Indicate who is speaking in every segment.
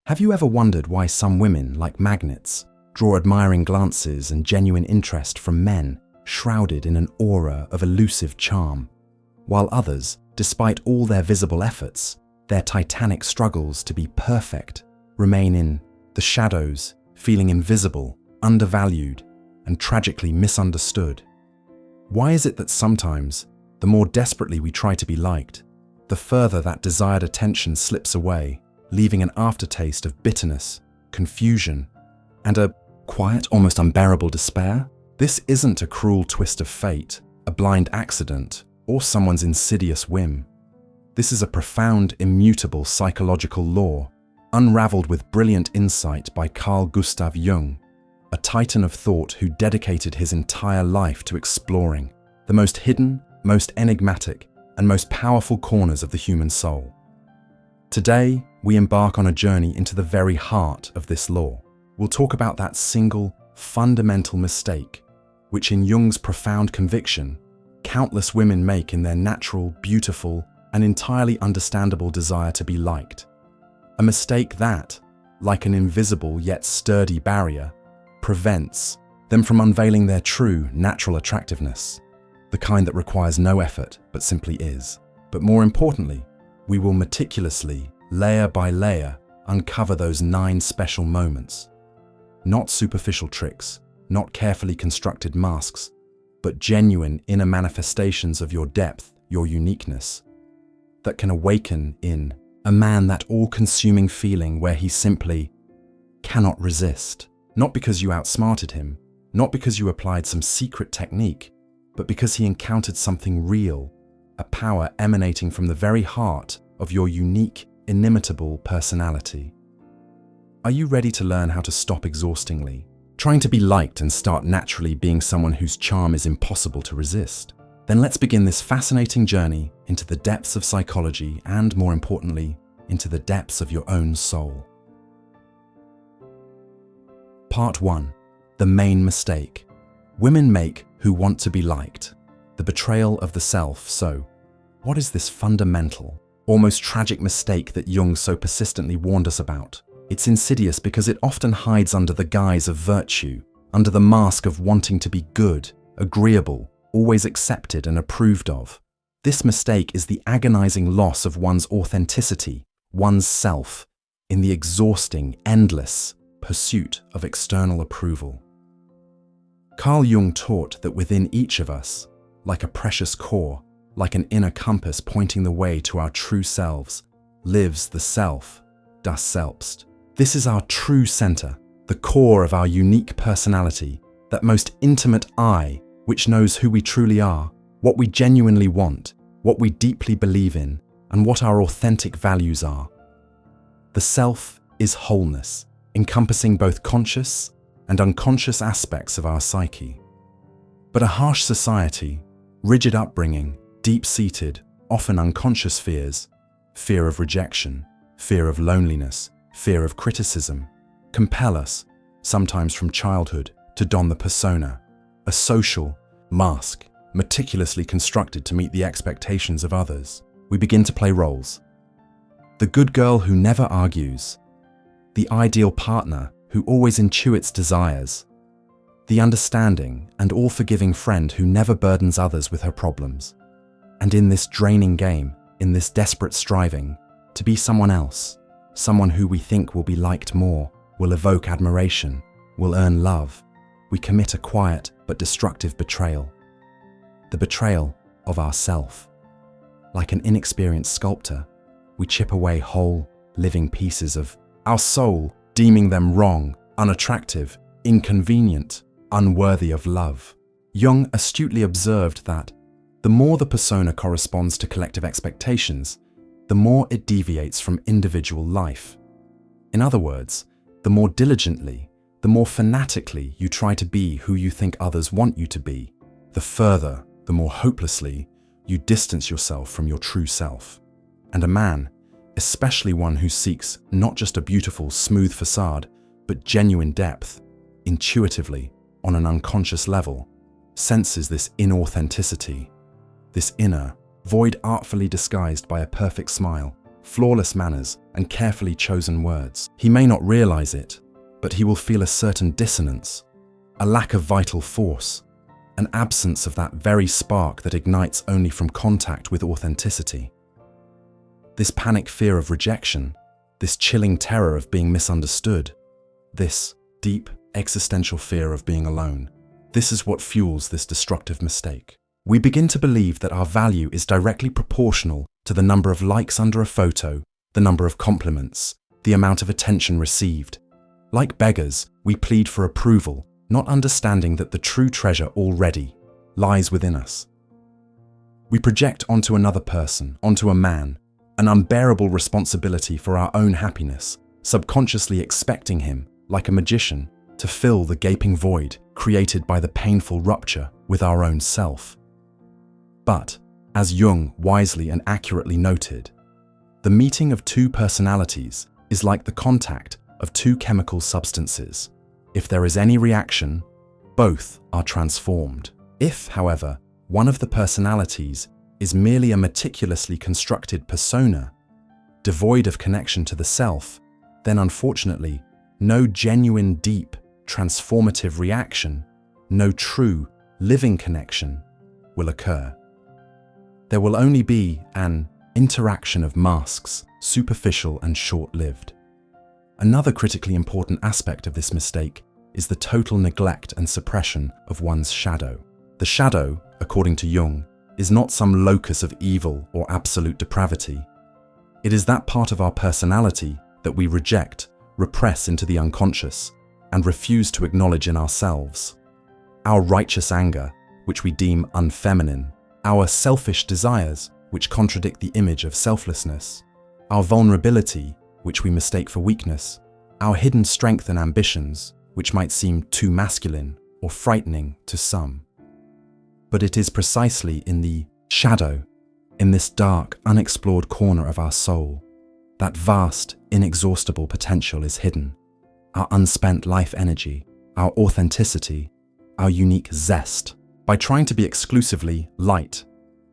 Speaker 1: Have you ever wondered why some women, like magnets, draw admiring glances and genuine interest from men shrouded in an aura of elusive charm, while others, despite all their visible efforts, their titanic struggles to be perfect, remain in the shadows, feeling invisible, undervalued, and tragically misunderstood? Why is it that sometimes, the more desperately we try to be liked, the further that desired attention slips away, leaving an aftertaste of bitterness, confusion, and a quiet, almost unbearable despair? This isn't a cruel twist of fate, a blind accident, or someone's insidious whim. This is a profound, immutable psychological law, unraveled with brilliant insight by Carl Gustav Jung, a titan of thought who dedicated his entire life to exploring the most hidden, most enigmatic, and most powerful corners of the human soul. Today, we embark on a journey into the very heart of this law. We'll talk about that single, fundamental mistake, which in Jung's profound conviction, countless women make in their natural, beautiful, and entirely understandable desire to be liked. A mistake that, like an invisible yet sturdy barrier, prevents them from unveiling their true, natural attractiveness, the kind that requires no effort but simply is. But more importantly, we will meticulously, layer by layer, uncover those 9 special moments. Not superficial tricks, not carefully constructed masks, but genuine inner manifestations of your depth, your uniqueness, that can awaken in a man that all-consuming feeling where he simply cannot resist. Not because you outsmarted him, not because you applied some secret technique, but because he encountered something real, a power emanating from the very heart of your unique, inimitable personality. Are you ready to learn how to stop exhaustingly trying to be liked and start naturally being someone whose charm is impossible to resist? Then let's begin this fascinating journey into the depths of psychology and, more importantly, into the depths of your own soul. Part 1. The main mistake women make who want to be liked. The betrayal of the self. So, what is this fundamental, almost tragic mistake that Jung so persistently warned us about? It's insidious because it often hides under the guise of virtue, under the mask of wanting to be good, agreeable, always accepted and approved of. This mistake is the agonizing loss of one's authenticity, one's self, in the exhausting, endless pursuit of external approval. Carl Jung taught that within each of us, like a precious core, like an inner compass pointing the way to our true selves, lives the self, das Selbst. This is our true center, the core of our unique personality, that most intimate I, which knows who we truly are, what we genuinely want, what we deeply believe in, and what our authentic values are. The self is wholeness, encompassing both conscious and unconscious aspects of our psyche. But a harsh society, rigid upbringing, deep-seated, often unconscious fears, fear of rejection, fear of loneliness, fear of criticism, compel us, sometimes from childhood, to don the persona, a social mask, meticulously constructed to meet the expectations of others. We begin to play roles. The good girl who never argues, the ideal partner who always intuits desires, the understanding and all-forgiving friend who never burdens others with her problems. And in this draining game, in this desperate striving to be someone else, someone who we think will be liked more, will evoke admiration, will earn love, we commit a quiet but destructive betrayal. The betrayal of ourself. Like an inexperienced sculptor, we chip away whole, living pieces of our soul, deeming them wrong, unattractive, inconvenient, unworthy of love. Jung astutely observed that the more the persona corresponds to collective expectations, the more it deviates from individual life. In other words, the more diligently, the more fanatically you try to be who you think others want you to be, the further, the more hopelessly, you distance yourself from your true self. And a man, especially one who seeks not just a beautiful, smooth facade, but genuine depth, intuitively, on an unconscious level, senses this inauthenticity, this inner, void artfully disguised by a perfect smile, flawless manners, and carefully chosen words. He may not realize it, but he will feel a certain dissonance, a lack of vital force, an absence of that very spark that ignites only from contact with authenticity. This panic fear of rejection, this chilling terror of being misunderstood, this deep existential fear of being alone, this is what fuels this destructive mistake. We begin to believe that our value is directly proportional to the number of likes under a photo, the number of compliments, the amount of attention received. Like beggars, we plead for approval, not understanding that the true treasure already lies within us. We project onto another person, onto a man, an unbearable responsibility for our own happiness, subconsciously expecting him, like a magician, to fill the gaping void created by the painful rupture with our own self. But, as Jung wisely and accurately noted, the meeting of two personalities is like the contact of two chemical substances. If there is any reaction, both are transformed. If, however, one of the personalities is merely a meticulously constructed persona, devoid of connection to the self, then unfortunately, no genuine, deep, transformative reaction, no true, living connection will occur. There will only be an interaction of masks, superficial and short-lived. Another critically important aspect of this mistake is the total neglect and suppression of one's shadow. The shadow, according to Jung, is not some locus of evil or absolute depravity. It is that part of our personality that we reject, repress into the unconscious, and refuse to acknowledge in ourselves. Our righteous anger, which we deem unfeminine, our selfish desires, which contradict the image of selflessness, our vulnerability, which we mistake for weakness, our hidden strength and ambitions, which might seem too masculine or frightening to some. But it is precisely in the shadow, in this dark, unexplored corner of our soul, that vast, inexhaustible potential is hidden. Our unspent life energy, our authenticity, our unique zest. By trying to be exclusively light,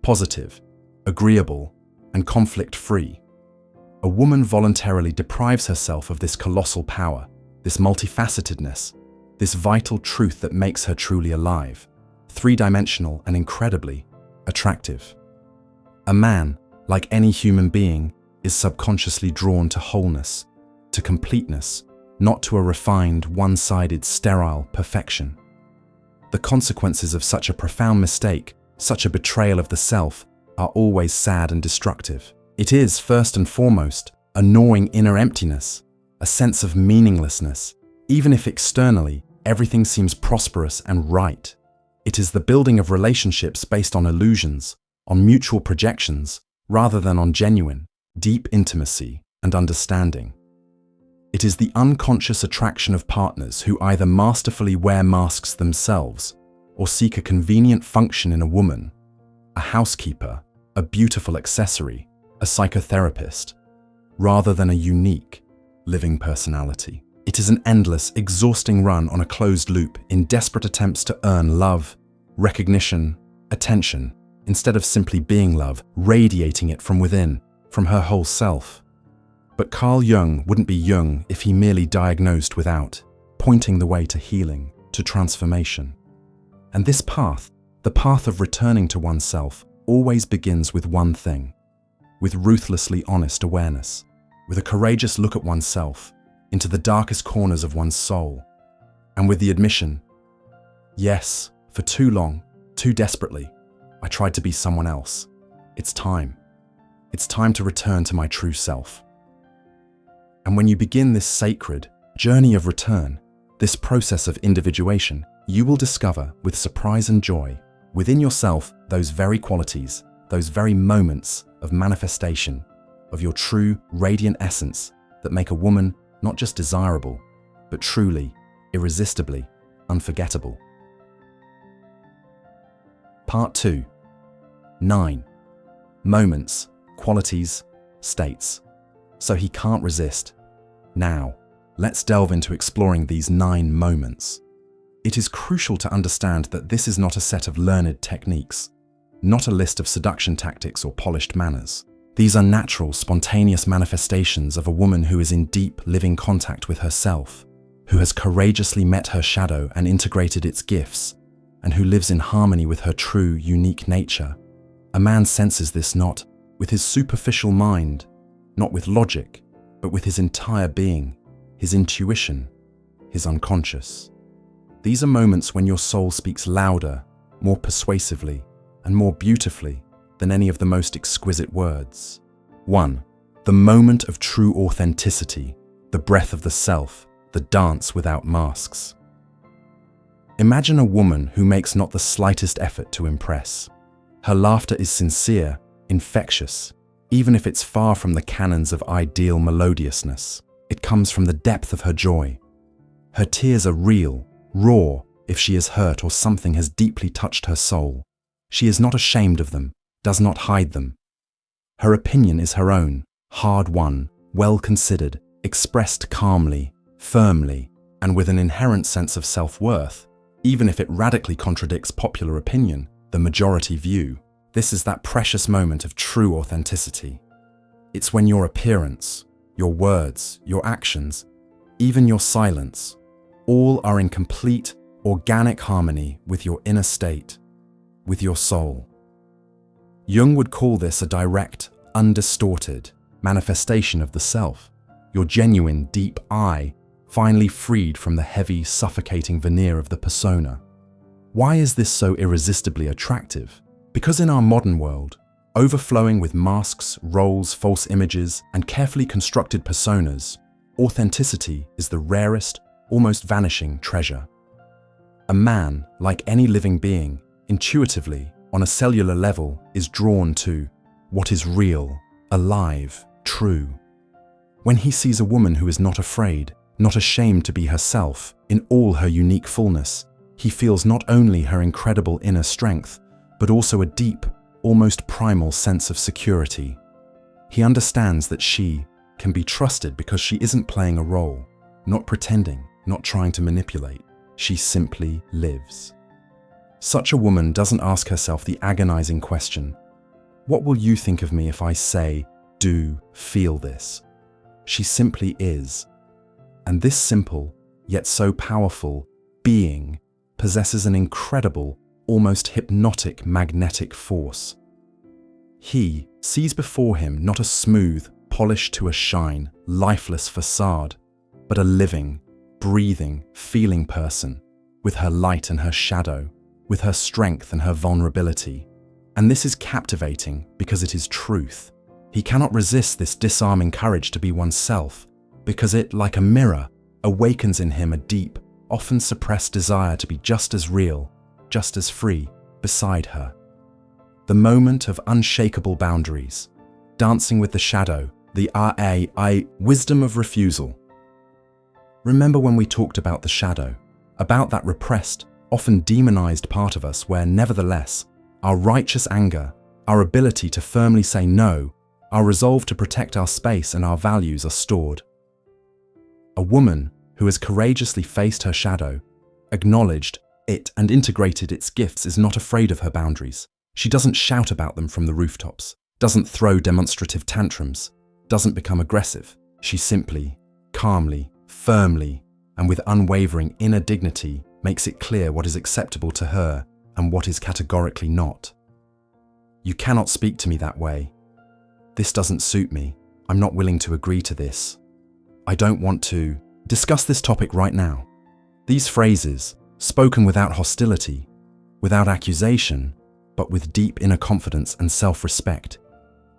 Speaker 1: positive, agreeable, and conflict-free, a woman voluntarily deprives herself of this colossal power, this multifacetedness, this vital truth that makes her truly alive, three-dimensional and incredibly attractive. A man, like any human being, is subconsciously drawn to wholeness, to completeness, not to a refined, one-sided, sterile perfection. The consequences of such a profound mistake, such a betrayal of the self, are always sad and destructive. It is, first and foremost, a gnawing inner emptiness, a sense of meaninglessness, even if externally everything seems prosperous and right. It is the building of relationships based on illusions, on mutual projections, rather than on genuine, deep intimacy and understanding. It is the unconscious attraction of partners who either masterfully wear masks themselves or seek a convenient function in a woman, a housekeeper, a beautiful accessory, a psychotherapist, rather than a unique, living personality. It is an endless, exhausting run on a closed loop in desperate attempts to earn love, recognition, attention, instead of simply being love, radiating it from within, from her whole self. But Carl Jung wouldn't be Jung if he merely diagnosed without, pointing the way to healing, to transformation. And this path, the path of returning to oneself, always begins with one thing, with ruthlessly honest awareness, with a courageous look at oneself, into the darkest corners of one's soul, and with the admission, yes, for too long, too desperately, I tried to be someone else. It's time. It's time to return to my true self. And when you begin this sacred journey of return, this process of individuation, you will discover with surprise and joy within yourself those very qualities, those very moments of manifestation of your true radiant essence that make a woman not just desirable, but truly, irresistibly unforgettable. Part 2. 9. Moments, qualities, states. So he can't resist. Now, let's delve into exploring these 9 moments. It is crucial to understand that this is not a set of learned techniques, not a list of seduction tactics or polished manners. These are natural, spontaneous manifestations of a woman who is in deep, living contact with herself, who has courageously met her shadow and integrated its gifts, and who lives in harmony with her true, unique nature. A man senses this not with his superficial mind, not with logic, but with his entire being, his intuition, his unconscious. These are moments when your soul speaks louder, more persuasively, and more beautifully than any of the most exquisite words. 1. The moment of true authenticity, the breath of the self, the dance without masks. Imagine a woman who makes not the slightest effort to impress. Her laughter is sincere, infectious, even if it's far from the canons of ideal melodiousness. It comes from the depth of her joy. Her tears are real, raw, if she is hurt or something has deeply touched her soul. She is not ashamed of them, does not hide them. Her opinion is her own, hard-won, well-considered, expressed calmly, firmly, and with an inherent sense of self-worth, even if it radically contradicts popular opinion, the majority view. This is that precious moment of true authenticity. It's when your appearance, your words, your actions, even your silence, all are in complete, organic harmony with your inner state, with your soul. Jung would call this a direct, undistorted manifestation of the self, your genuine, deep I, finally freed from the heavy, suffocating veneer of the persona. Why is this so irresistibly attractive? Because in our modern world, overflowing with masks, roles, false images, and carefully constructed personas, authenticity is the rarest, almost vanishing treasure. A man, like any living being, intuitively, on a cellular level, is drawn to what is real, alive, true. When he sees a woman who is not afraid, not ashamed to be herself, in all her unique fullness, he feels not only her incredible inner strength, but also a deep, almost primal sense of security. He understands that she can be trusted because she isn't playing a role, not pretending, not trying to manipulate. She simply lives. Such a woman doesn't ask herself the agonizing question, what will you think of me if I say, do, feel this? She simply is. And this simple, yet so powerful, being possesses an incredible, almost hypnotic magnetic force. He sees before him not a smooth, polished to a shine, lifeless facade, but a living, breathing, feeling person, with her light and her shadow, with her strength and her vulnerability. And this is captivating because it is truth. He cannot resist this disarming courage to be oneself, because it, like a mirror, awakens in him a deep, often suppressed desire to be just as real, just as free, beside her. The moment of unshakable boundaries, dancing with the shadow, the wisdom of refusal. Remember when we talked about the shadow, about that repressed, often demonized part of us where, nevertheless, our righteous anger, our ability to firmly say no, our resolve to protect our space and our values are stored. A woman who has courageously faced her shadow, acknowledged it and integrated its gifts is not afraid of her boundaries. She doesn't shout about them from the rooftops, doesn't throw demonstrative tantrums, doesn't become aggressive. She simply, calmly, firmly, and with unwavering inner dignity makes it clear what is acceptable to her and what is categorically not. You cannot speak to me that way. This doesn't suit me. I'm not willing to agree to this. I don't want to discuss this topic right now. These phrases, spoken without hostility, without accusation, but with deep inner confidence and self-respect,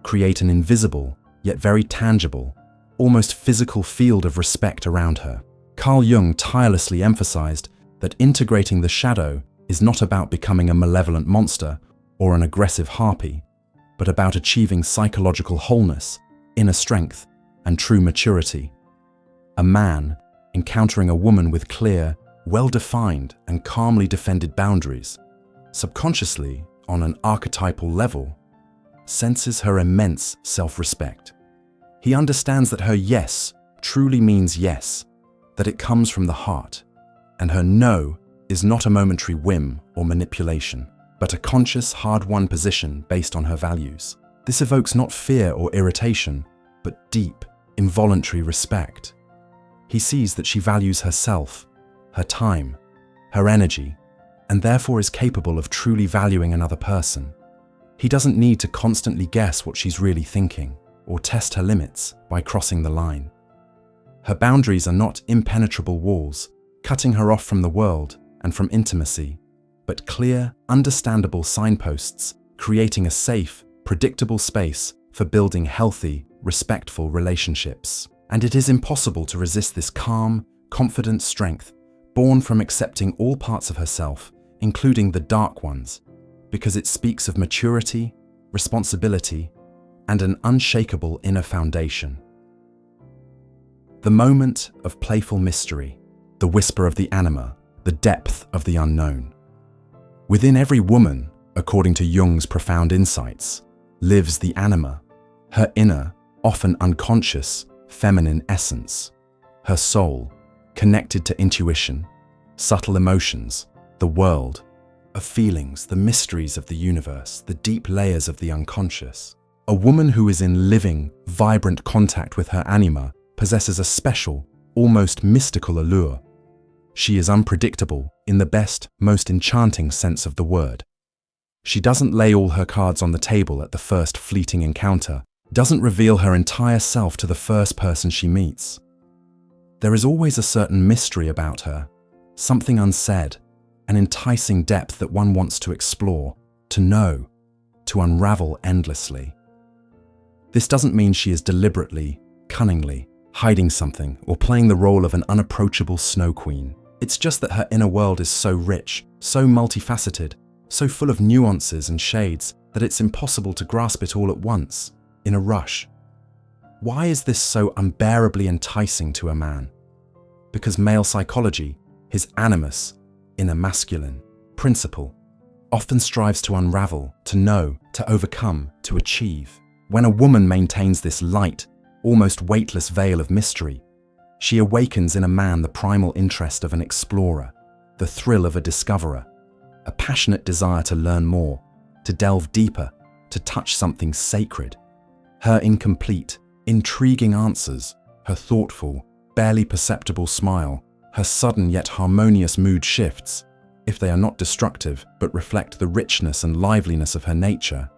Speaker 1: create an invisible, yet very tangible, almost physical field of respect around her. Carl Jung tirelessly emphasized that integrating the shadow is not about becoming a malevolent monster or an aggressive harpy, but about achieving psychological wholeness, inner strength, and true maturity. A man, encountering a woman with clear, well-defined, and calmly defended boundaries, subconsciously, on an archetypal level, senses her immense self-respect. He understands that her yes truly means yes, that it comes from the heart, and her no is not a momentary whim or manipulation, but a conscious, hard-won position based on her values. This evokes not fear or irritation, but deep, involuntary respect. He sees that she values herself, her time, her energy, and therefore is capable of truly valuing another person. He doesn't need to constantly guess what she's really thinking or test her limits by crossing the line. Her boundaries are not impenetrable walls, cutting her off from the world and from intimacy, but clear, understandable signposts, creating a safe, predictable space for building healthy, respectful relationships. And it is impossible to resist this calm, confident strength, born from accepting all parts of herself, including the dark ones, because it speaks of maturity, responsibility, and an unshakable inner foundation. The moment of playful mystery, the whisper of the anima, the depth of the unknown. Within every woman, according to Jung's profound insights, lives the anima, her inner, often unconscious, feminine essence, her soul, connected to intuition, subtle emotions, the world, of feelings, the mysteries of the universe, the deep layers of the unconscious. A woman who is in living, vibrant contact with her anima possesses a special, almost mystical allure. She is unpredictable in the best, most enchanting sense of the word. She doesn't lay all her cards on the table at the first fleeting encounter, doesn't reveal her entire self to the first person she meets. There is always a certain mystery about her, something unsaid, an enticing depth that one wants to explore, to know, to unravel endlessly. This doesn't mean she is deliberately, cunningly, hiding something or playing the role of an unapproachable snow queen. It's just that her inner world is so rich, so multifaceted, so full of nuances and shades that it's impossible to grasp it all at once, in a rush. Why is this so unbearably enticing to a man? Because male psychology, his animus, inner masculine, principle, often strives to unravel, to know, to overcome, to achieve. When a woman maintains this light, almost weightless veil of mystery, she awakens in a man the primal interest of an explorer, the thrill of a discoverer, a passionate desire to learn more, to delve deeper, to touch something sacred. Her incomplete, intriguing answers, her thoughtful, barely perceptible smile, her sudden yet harmonious mood shifts, if they are not destructive but reflect the richness and liveliness of her nature.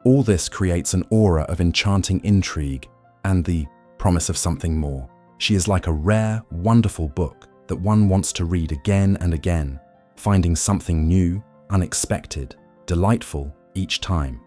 Speaker 1: All this creates an aura of enchanting intrigue and the promise of something more. She is like a rare, wonderful book that one wants to read again and again, finding something new, unexpected, delightful each time.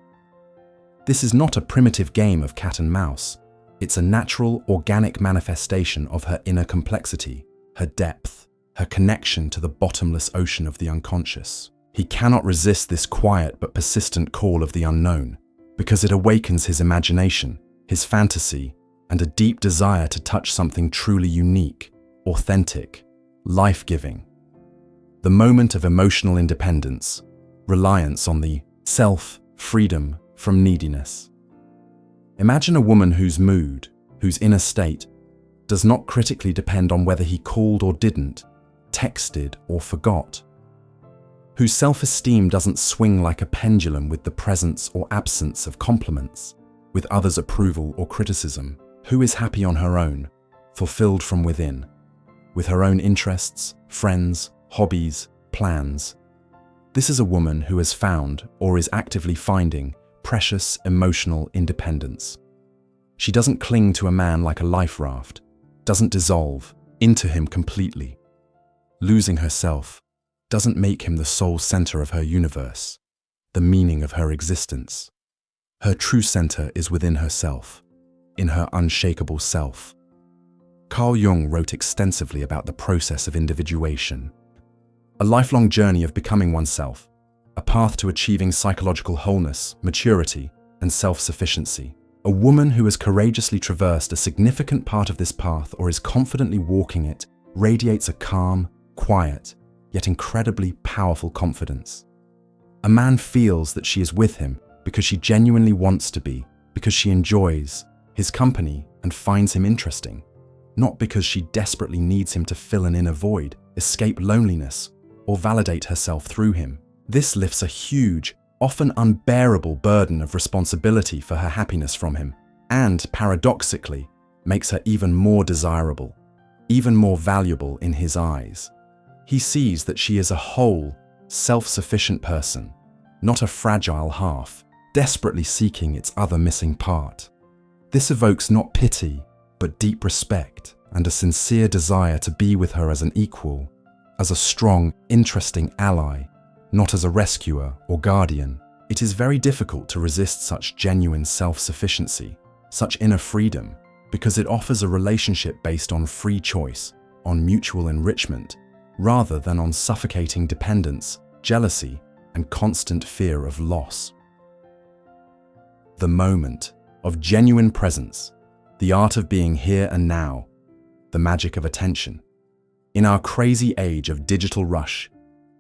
Speaker 1: This is not a primitive game of cat and mouse. It's a natural, organic manifestation of her inner complexity, her depth, her connection to the bottomless ocean of the unconscious. He cannot resist this quiet but persistent call of the unknown, because it awakens his imagination, his fantasy, and a deep desire to touch something truly unique, authentic, life-giving. The moment of emotional independence, reliance on the self, freedom from neediness. Imagine a woman whose mood, whose inner state, does not critically depend on whether he called or didn't, texted or forgot, whose self-esteem doesn't swing like a pendulum with the presence or absence of compliments, with others' approval or criticism, who is happy on her own, fulfilled from within, with her own interests, friends, hobbies, plans. This is a woman who has found, or is actively finding, precious emotional independence. She doesn't cling to a man like a life raft, doesn't dissolve into him completely. Losing herself doesn't make him the sole center of her universe, the meaning of her existence. Her true center is within herself, in her unshakable self. Carl Jung wrote extensively about the process of individuation, a lifelong journey of becoming oneself, a path to achieving psychological wholeness, maturity, and self-sufficiency. A woman who has courageously traversed a significant part of this path or is confidently walking it radiates a calm, quiet, yet incredibly powerful confidence. A man feels that she is with him because she genuinely wants to be, because she enjoys his company and finds him interesting, not because she desperately needs him to fill an inner void, escape loneliness, or validate herself through him. This lifts a huge, often unbearable burden of responsibility for her happiness from him, and, paradoxically, makes her even more desirable, even more valuable in his eyes. He sees that she is a whole, self-sufficient person, not a fragile half, desperately seeking its other missing part. This evokes not pity, but deep respect and a sincere desire to be with her as an equal, as a strong, interesting ally, not as a rescuer or guardian. It is very difficult to resist such genuine self-sufficiency, such inner freedom, because it offers a relationship based on free choice, on mutual enrichment, rather than on suffocating dependence, jealousy, and constant fear of loss. The moment of genuine presence, the art of being here and now, the magic of attention. In our crazy age of digital rush,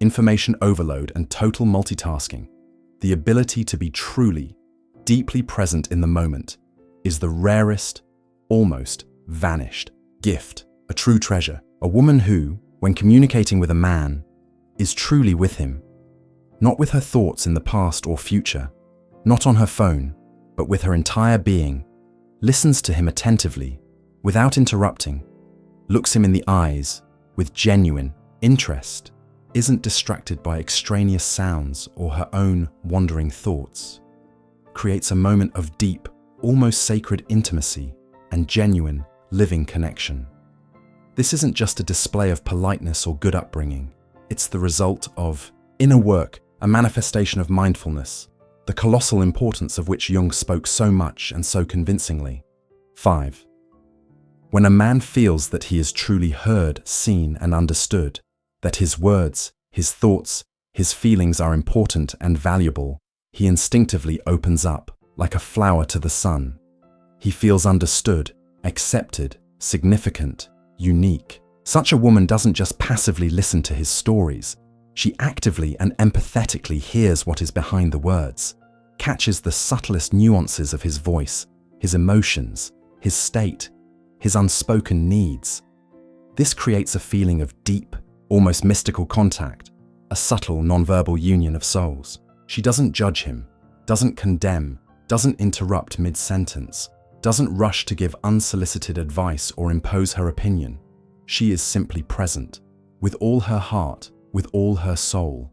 Speaker 1: information overload, and total multitasking, the ability to be truly, deeply present in the moment is the rarest, almost vanished gift, a true treasure. A woman who, when communicating with a man, is truly with him, not with her thoughts in the past or future, not on her phone, but with her entire being, listens to him attentively, without interrupting, looks him in the eyes with genuine interest, isn't distracted by extraneous sounds or her own wandering thoughts, creates a moment of deep, almost sacred intimacy and genuine, living connection. This isn't just a display of politeness or good upbringing. It's the result of inner work, a manifestation of mindfulness, the colossal importance of which Jung spoke so much and so convincingly. 5. When a man feels that he is truly heard, seen, and understood, that his words, his thoughts, his feelings are important and valuable, he instinctively opens up, like a flower to the sun. He feels understood, accepted, significant, unique. Such a woman doesn't just passively listen to his stories. She actively and empathetically hears what is behind the words, catches the subtlest nuances of his voice, his emotions, his state, his unspoken needs. This creates a feeling of deep, almost mystical contact, a subtle nonverbal union of souls. She doesn't judge him, doesn't condemn, doesn't interrupt mid-sentence, doesn't rush to give unsolicited advice or impose her opinion. She is simply present, with all her heart, with all her soul.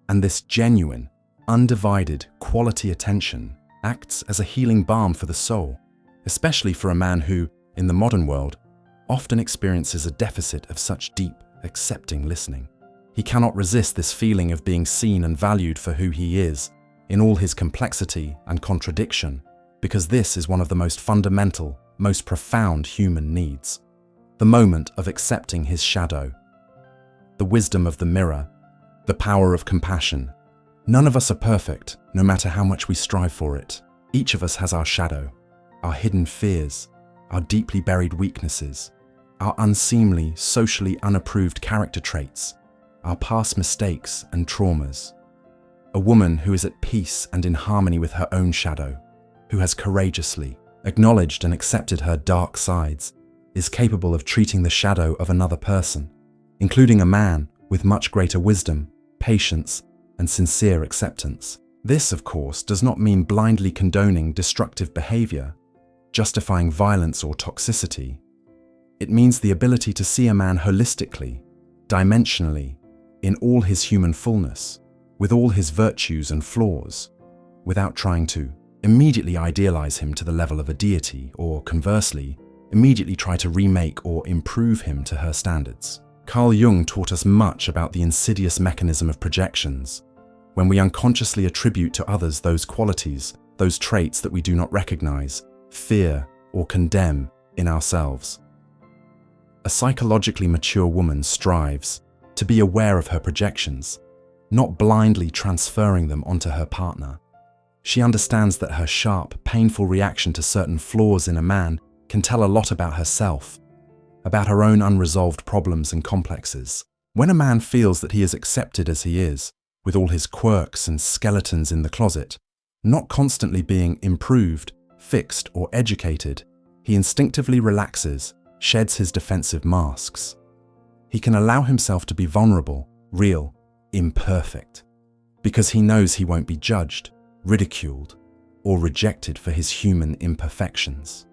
Speaker 1: And this genuine, undivided, quality attention acts as a healing balm for the soul, especially for a man who, in the modern world, often experiences a deficit of such deep, accepting listening. He cannot resist this feeling of being seen and valued for who he is, in all his complexity and contradiction, because this is one of the most fundamental, most profound human needs. The moment of accepting his shadow. The wisdom of the mirror, the power of compassion. None of us are perfect, no matter how much we strive for it. Each of us has our shadow, our hidden fears, our deeply buried weaknesses, our unseemly, socially unapproved character traits, our past mistakes and traumas. A woman who is at peace and in harmony with her own shadow, who has courageously acknowledged and accepted her dark sides, is capable of treating the shadow of another person, including a man, with much greater wisdom, patience, and sincere acceptance. This, of course, does not mean blindly condoning destructive behavior, justifying violence or toxicity. It means the ability to see a man holistically, dimensionally, in all his human fullness, with all his virtues and flaws, without trying to immediately idealize him to the level of a deity, or conversely, immediately try to remake or improve him to her standards. Carl Jung taught us much about the insidious mechanism of projections, when we unconsciously attribute to others those qualities, those traits that we do not recognize, fear, or condemn in ourselves. A psychologically mature woman strives to be aware of her projections, not blindly transferring them onto her partner. She understands that her sharp, painful reaction to certain flaws in a man can tell a lot about herself, about her own unresolved problems and complexes. When a man feels that he is accepted as he is, with all his quirks and skeletons in the closet, not constantly being improved, fixed, or educated, he instinctively relaxes, sheds his defensive masks. He can allow himself to be vulnerable, real, imperfect. because he knows he won't be judged, ridiculed, or rejected for his human imperfections.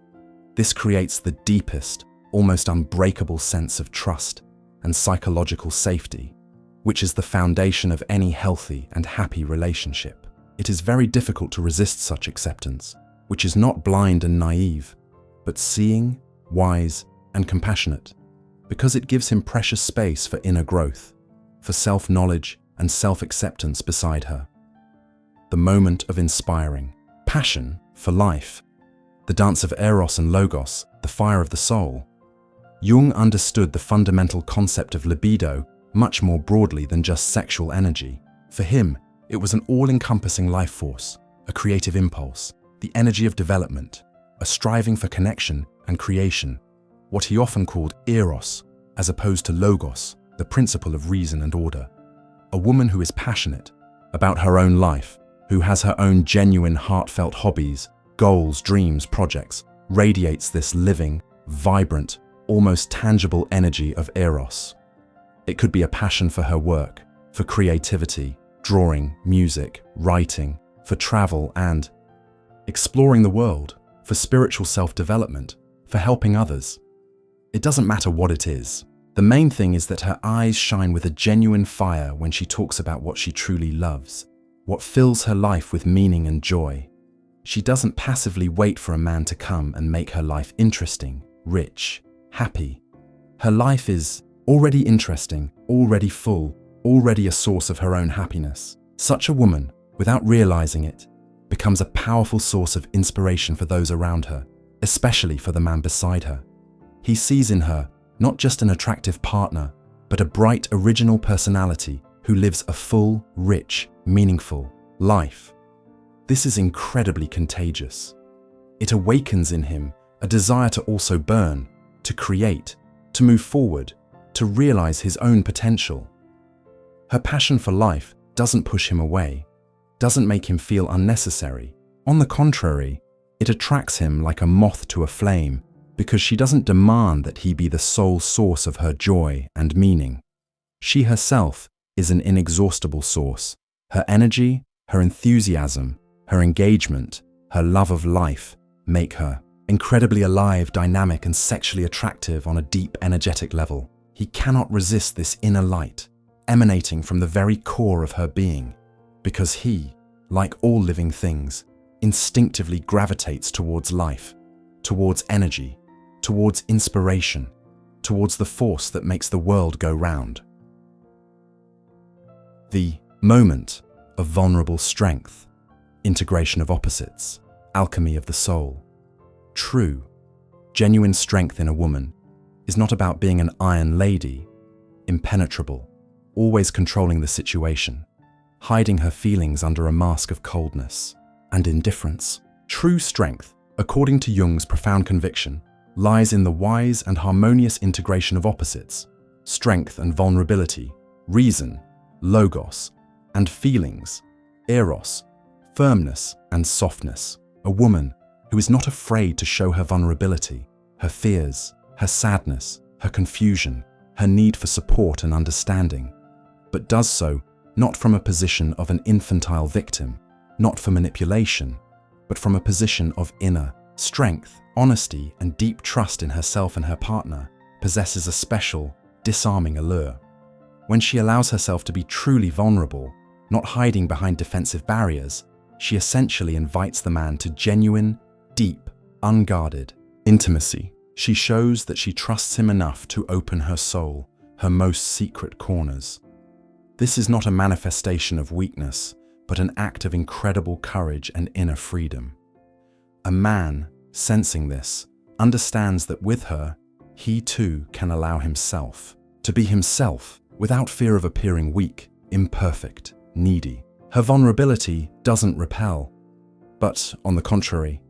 Speaker 1: This creates the deepest, almost unbreakable sense of trust and psychological safety, which is the foundation of any healthy and happy relationship. It is very difficult to resist such acceptance, which is not blind and naive, but seeing, wise, and compassionate, because it gives him precious space for inner growth, for self-knowledge and self-acceptance beside her. The moment of inspiring passion for life, the dance of eros and logos, the fire of the soul. Jung understood the fundamental concept of libido much more broadly than just sexual energy. For him, it was an all-encompassing life force, a creative impulse, the energy of development, a striving for connection and creation, what he often called eros, as opposed to logos, the principle of reason and order. A woman who is passionate about her own life, who has her own genuine, heartfelt hobbies, goals, dreams, projects, radiates this living, vibrant, almost tangible energy of eros. It could be a passion for her work, for creativity, drawing, music, writing, for travel and exploring the world, for spiritual self-development, for helping others. It doesn't matter what it is. The main thing is that her eyes shine with a genuine fire when she talks about what she truly loves, what fills her life with meaning and joy. She doesn't passively wait for a man to come and make her life interesting, rich, happy. Her life is already interesting, already full, already a source of her own happiness. Such a woman, without realizing it, becomes a powerful source of inspiration for those around her, especially for the man beside her. He sees in her not just an attractive partner, but a bright, original personality who lives a full, rich, meaningful life. This is incredibly contagious. It awakens in him a desire to also burn, to create, to move forward, to realize his own potential. Her passion for life doesn't push him away, doesn't make him feel unnecessary. On the contrary, it attracts him like a moth to a flame, because she doesn't demand that he be the sole source of her joy and meaning. She herself is an inexhaustible source. Her energy, her enthusiasm, her engagement, her love of life make her incredibly alive, dynamic, and sexually attractive on a deep, energetic level. He cannot resist this inner light, emanating from the very core of her being, because he, like all living things, instinctively gravitates towards life, towards energy, towards inspiration, towards the force that makes the world go round. The moment of vulnerable strength, integration of opposites, alchemy of the soul. True, genuine strength in a woman is not about being an iron lady, impenetrable, always controlling the situation, hiding her feelings under a mask of coldness and indifference. True strength, according to Jung's profound conviction, lies in the wise and harmonious integration of opposites, strength and vulnerability, reason, logos, and feelings, eros, firmness and softness. A woman who is not afraid to show her vulnerability, her fears, her sadness, her confusion, her need for support and understanding, but does so not from a position of an infantile victim, not for manipulation, but from a position of inner strength, honesty, and deep trust in herself and her partner, possesses a special, disarming allure. When she allows herself to be truly vulnerable, not hiding behind defensive barriers, she essentially invites the man to genuine, deep, unguarded intimacy. She shows that she trusts him enough to open her soul, her most secret corners. This is not a manifestation of weakness, but an act of incredible courage and inner freedom. A man, sensing this, understands that with her, he too can allow himself to be himself without fear of appearing weak, imperfect, needy. Her vulnerability doesn't repel, but, on the contrary,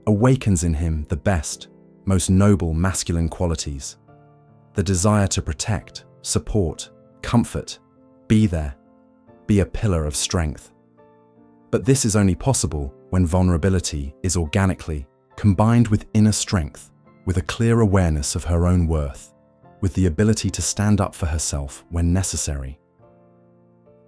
Speaker 1: awakens in him the best, most noble masculine qualities. The desire to protect, support, comfort, be there, be a pillar of strength. But this is only possible when vulnerability is organically combined with inner strength, with a clear awareness of her own worth, with the ability to stand up for herself when necessary.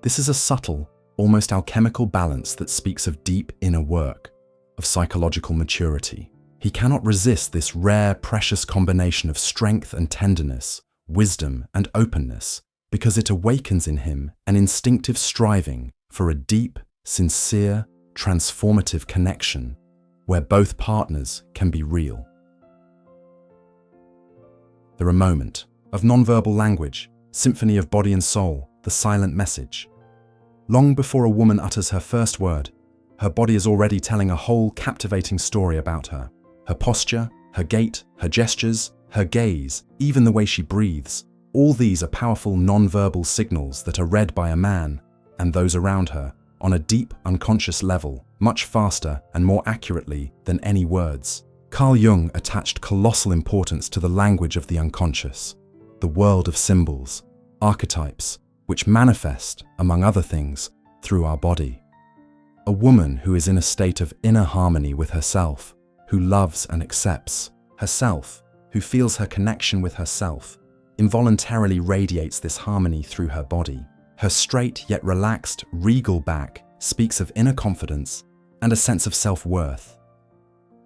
Speaker 1: This is a subtle almost alchemical balance that speaks of deep inner work, of psychological maturity. He cannot resist this rare, precious combination of strength and tenderness, wisdom and openness, because it awakens in him an instinctive striving for a deep, sincere, transformative connection where both partners can be real. The moment of nonverbal language, symphony of body and soul, the silent message. Long before a woman utters her first word, her body is already telling a whole captivating story about her. Her posture, her gait, her gestures, her gaze, even the way she breathes, all these are powerful nonverbal signals that are read by a man and those around her on a deep, unconscious level, much faster and more accurately than any words. Carl Jung attached colossal importance to the language of the unconscious, the world of symbols, archetypes, which manifest, among other things, through our body. A woman who is in a state of inner harmony with herself, who loves and accepts herself, who feels her connection with herself, involuntarily radiates this harmony through her body. Her straight yet relaxed, regal back speaks of inner confidence and a sense of self-worth.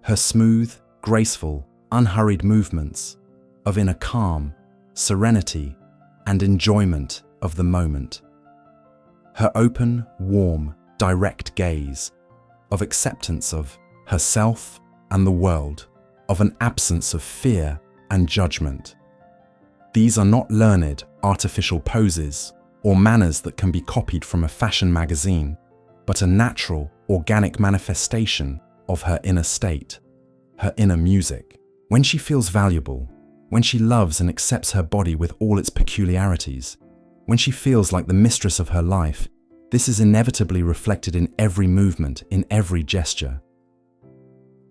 Speaker 1: Her smooth, graceful, unhurried movements of inner calm, serenity, and enjoyment of the moment. Her open, warm, direct gaze of acceptance of herself and the world, of an absence of fear and judgment. These are not learned, artificial poses or manners that can be copied from a fashion magazine, but a natural, organic manifestation of her inner state, her inner music. When she feels valuable, when she loves and accepts her body with all its peculiarities, when she feels like the mistress of her life, this is inevitably reflected in every movement, in every gesture.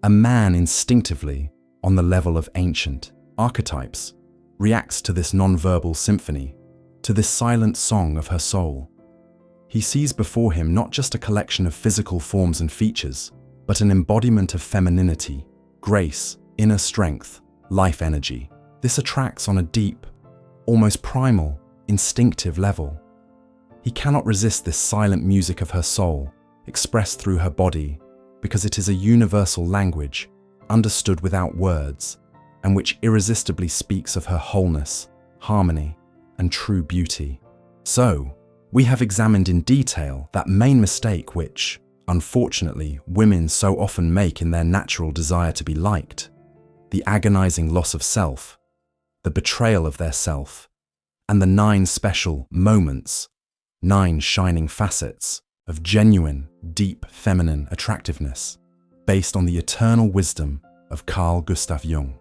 Speaker 1: A man instinctively, on the level of ancient archetypes, reacts to this nonverbal symphony, to this silent song of her soul. He sees before him not just a collection of physical forms and features, but an embodiment of femininity, grace, inner strength, life energy. This attracts on a deep, almost primal, instinctive level. He cannot resist this silent music of her soul, expressed through her body, because it is a universal language, understood without words, and which irresistibly speaks of her wholeness, harmony, and true beauty. So, we have examined in detail that main mistake which, unfortunately, women so often make in their natural desire to be liked, the agonizing loss of self, the betrayal of their self, and the 9 special moments, 9 shining facets of genuine, deep feminine attractiveness, based on the eternal wisdom of Carl Gustav Jung.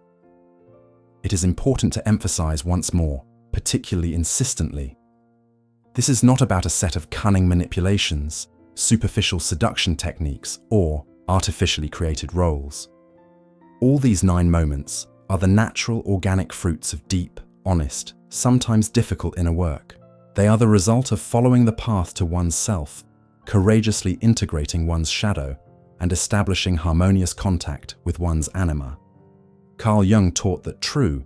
Speaker 1: It is important to emphasize once more, particularly insistently, this is not about a set of cunning manipulations, superficial seduction techniques, or artificially created roles. All these 9 moments are the natural, organic fruits of deep, honest, sometimes difficult inner work. They are the result of following the path to one's self, courageously integrating one's shadow, and establishing harmonious contact with one's anima. Carl Jung taught that true,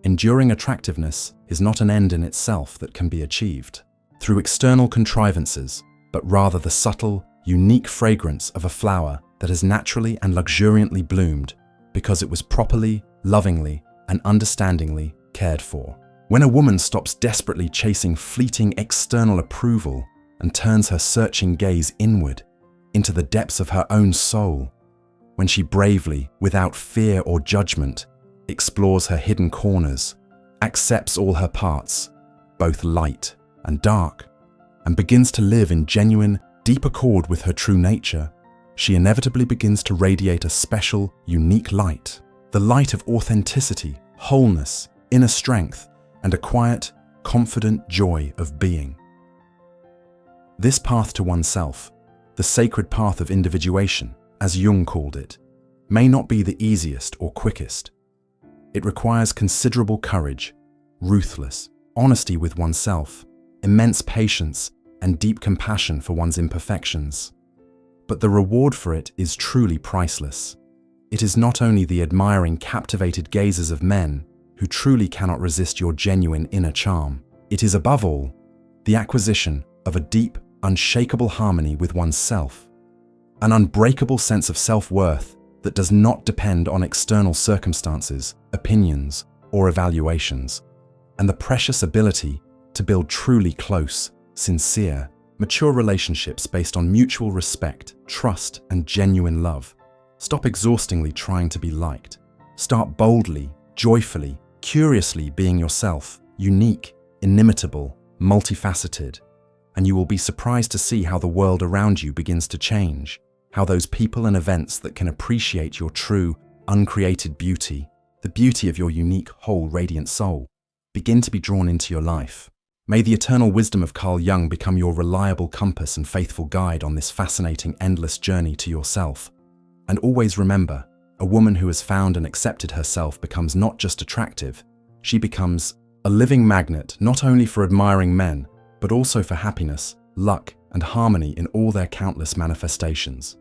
Speaker 1: enduring attractiveness is not an end in itself that can be achieved through external contrivances, but rather the subtle, unique fragrance of a flower that has naturally and luxuriantly bloomed because it was properly, lovingly, and understandingly cared for. When a woman stops desperately chasing fleeting external approval and turns her searching gaze inward into the depths of her own soul, when she bravely, without fear or judgment, explores her hidden corners, accepts all her parts, both light and dark, and begins to live in genuine, deep accord with her true nature, she inevitably begins to radiate a special, unique light, the light of authenticity, wholeness, inner strength, and a quiet, confident joy of being. This path to oneself, the sacred path of individuation, as Jung called it, may not be the easiest or quickest. It requires considerable courage, ruthless honesty with oneself, immense patience, and deep compassion for one's imperfections. But the reward for it is truly priceless. It is not only the admiring, captivated gazes of men who truly cannot resist your genuine inner charm. It is above all the acquisition of a deep, unshakable harmony with oneself, an unbreakable sense of self-worth that does not depend on external circumstances, opinions, or evaluations, and the precious ability to build truly close, sincere, mature relationships based on mutual respect, trust, and genuine love. Stop exhaustingly trying to be liked. Start boldly, joyfully, curiously being yourself, unique, inimitable, multifaceted, and you will be surprised to see how the world around you begins to change, how those people and events that can appreciate your true, uncreated beauty, the beauty of your unique, whole, radiant soul, begin to be drawn into your life. May the eternal wisdom of Carl Jung become your reliable compass and faithful guide on this fascinating, endless journey to yourself. And always remember, a woman who has found and accepted herself becomes not just attractive, she becomes a living magnet not only for admiring men, but also for happiness, luck, and harmony in all their countless manifestations.